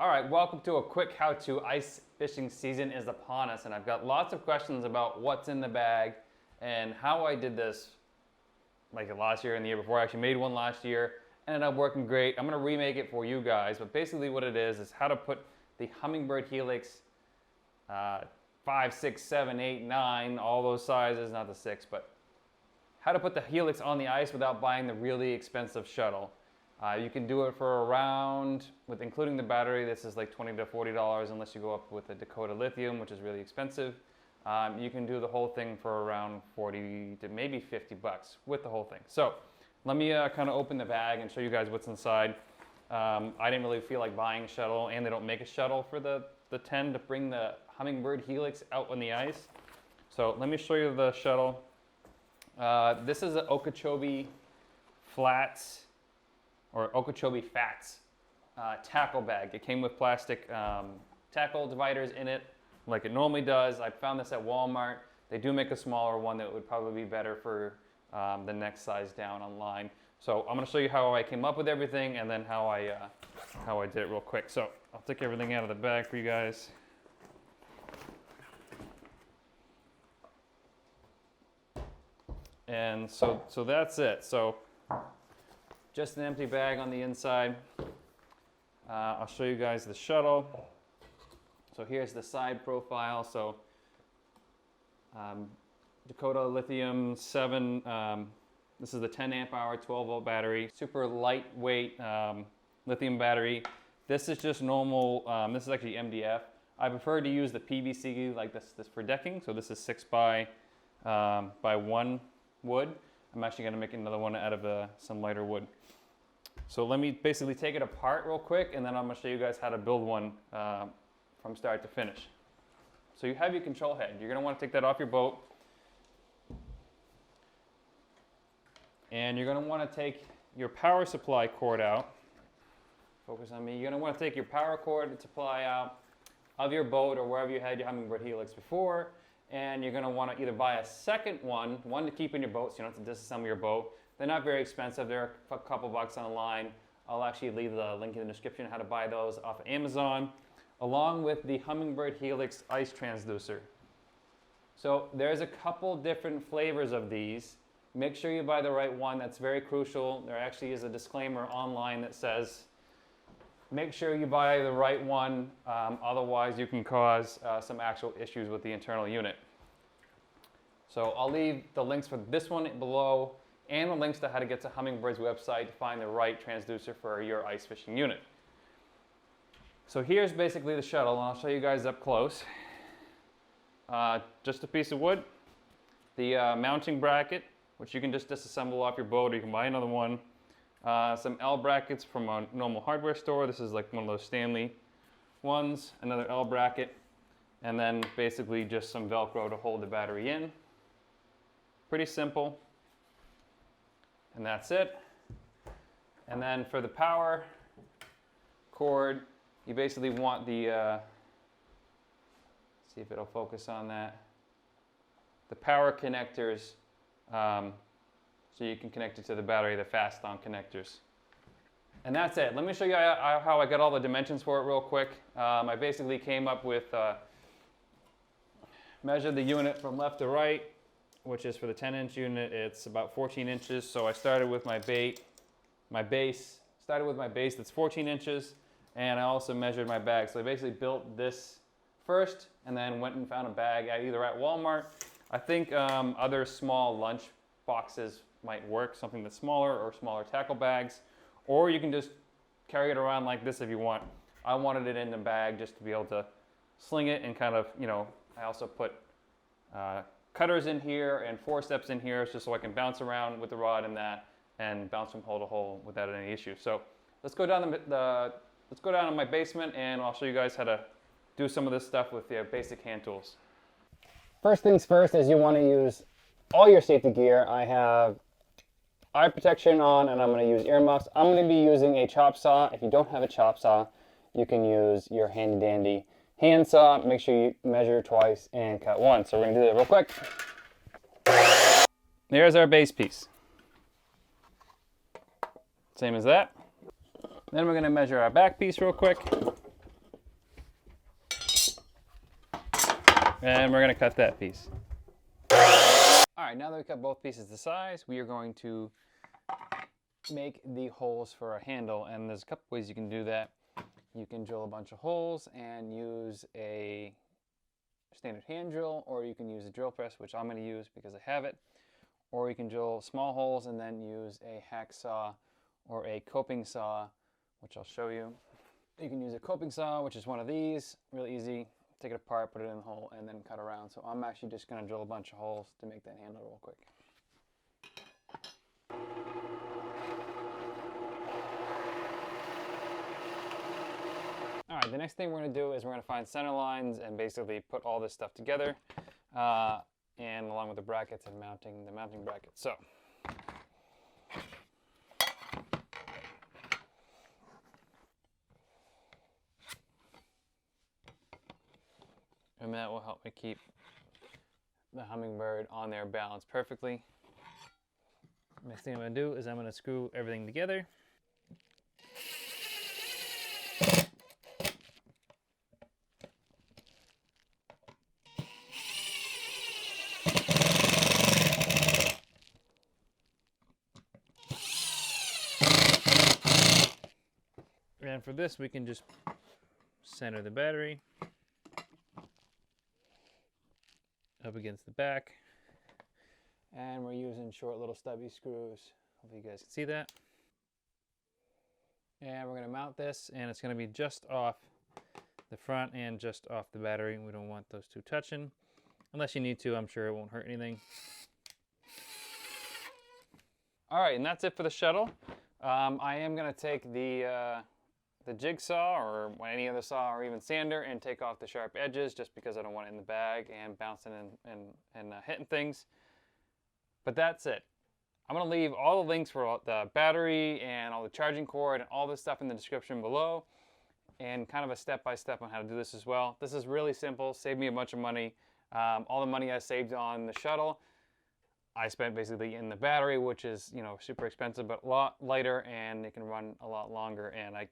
All right, welcome to a quick how-to. Ice fishing season is upon us, and I've got lots of questions about what's in the bag and how I did this like last year and the year before. I actually made one last year, ended up working great. I'm gonna remake it for you guys, but basically what it is how to put the Humminbird Helix 5, 6, 7, 8, 9, all those sizes, not the 6, but how to put the Helix on the ice without buying the really expensive Shuttle. You can do it for around, with including the battery, this is like $20 to $40 unless you go up with a Dakota Lithium, which is really expensive. You can do the whole thing for around 40 to maybe 50 bucks with the whole thing. So let me kind of open the bag and show you guys what's inside. I didn't really feel like buying a Shuttle, and they don't make a Shuttle for the 10 to bring the Humminbird Helix out on the ice. So let me show you the Shuttle. This is an Okeechobee Flats or Okeechobee Fats tackle bag. It came with plastic tackle dividers in it like it normally does. I found this at Walmart. They do make a smaller one that would probably be better for the next size down online. So I'm gonna show you how I came up with everything and then how I did it real quick. So I'll take everything out of the bag for you guys. And so that's it. So just an empty bag on the inside. I'll show you guys the Shuttle. So here's the side profile. So Dakota Lithium 7, this is the 10 amp hour, 12 volt battery, super lightweight lithium battery. This is just normal, this is actually MDF. I prefer to use the PVC like this for decking. So this is 6 by 1 wood. I'm actually gonna make another one out of some lighter wood. So let me basically take it apart real quick, and then I'm gonna show you guys how to build one from start to finish. So you have your control head. You're gonna wanna take that off your boat. And you're gonna wanna take your power supply cord out. Focus on me. You're gonna wanna take your power cord supply out of your boat or wherever you had your Humminbird Helix before. And you're gonna wanna either buy a second one to keep in your boat so you don't have to disassemble your boat. They're not very expensive, they're a couple bucks online. I'll actually leave the link in the description how to buy those off of Amazon, along with the Humminbird Helix ice transducer. So there's a couple different flavors of these. Make sure you buy the right one, that's very crucial. There actually is a disclaimer online that says, make sure you buy the right one, otherwise you can cause some actual issues with the internal unit. So I'll leave the links for this one below and the links to how to get to Hummingbird's website to find the right transducer for your ice fishing unit. So here's basically the Shuttle, and I'll show you guys up close. Just a piece of wood, the mounting bracket, which you can just disassemble off your boat or you can buy another one. Some L brackets from a normal hardware store. This is like one of those Stanley ones, another L bracket, and then basically just some Velcro to hold the battery in. Pretty simple. And that's it. And then for the power cord, you basically want the, see if it'll focus on that, the power connectors, so you can connect it to the battery, the fast on connectors. And that's it. Let me show you how I got all the dimensions for it real quick. I basically came up with, measured the unit from left to right, which is for the 10-inch unit, it's about 14 inches. So I started with my base that's 14 inches, and I also measured my bag. So I basically built this first, and then went and found a bag either at Walmart. I think other small lunch boxes might work, something that's smaller, or smaller tackle bags, or you can just carry it around like this if you want. I wanted it in the bag just to be able to sling it and kind of, I also put cutters in here and forceps in here just so I can bounce around with the rod and that and bounce from hole to hole without any issue. So let's go down let's go down to my basement and I'll show you guys how to do some of this stuff with the basic hand tools. First things first is you want to use all your safety gear. I have eye protection on and I'm going to use earmuffs. I'm going to be using a chop saw. If you don't have a chop saw, you can use your handy dandy handsaw. Make sure you measure twice and cut once. So we're going to do that real quick. There's our base piece. Same as that. Then we're going to measure our back piece real quick. And we're gonna cut that piece. All right, now that we cut both pieces to size, we are going to make the holes for a handle, and there's a couple ways you can do that. You can drill a bunch of holes and use a standard hand drill, or you can use a drill press, which I'm going to use because I have it, or you can drill small holes and then use a hacksaw or a coping saw, which I'll show you. You can use a coping saw, which is one of these, really easy. Take it apart, put it in the hole, and then cut around. So I'm actually just going to drill a bunch of holes to make that handle real quick. All right, the next thing we're going to do is we're going to find center lines and basically put all this stuff together, and along with the brackets and mounting the mounting brackets. So, and that will help me keep the Humminbird on there balanced perfectly. Next thing I'm going to do is I'm going to screw everything together. And for this, we can just center the battery up against the back. And we're using short little stubby screws. Hopefully you guys can see that. And we're going to mount this, and it's going to be just off the front and just off the battery. We don't want those two touching. Unless you need to, I'm sure it won't hurt anything. All right, and that's it for the shuttle. I am going to take the jigsaw or any other saw or even sander and take off the sharp edges just because I don't want it in the bag and bouncing and hitting things. But that's it. I'm going to leave all the links for the battery and all the charging cord and all this stuff in the description below, and kind of a step-by-step on how to do this as well. This is really simple, saved me a bunch of money. All the money I saved on the shuttle, I spent basically in the battery, which is, you know, super expensive, but a lot lighter, and it can run a lot longer. And I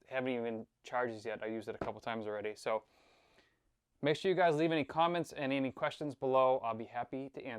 haven't even charged this yet. I used it a couple times already. So make sure you guys leave any comments and any questions below. I'll be happy to answer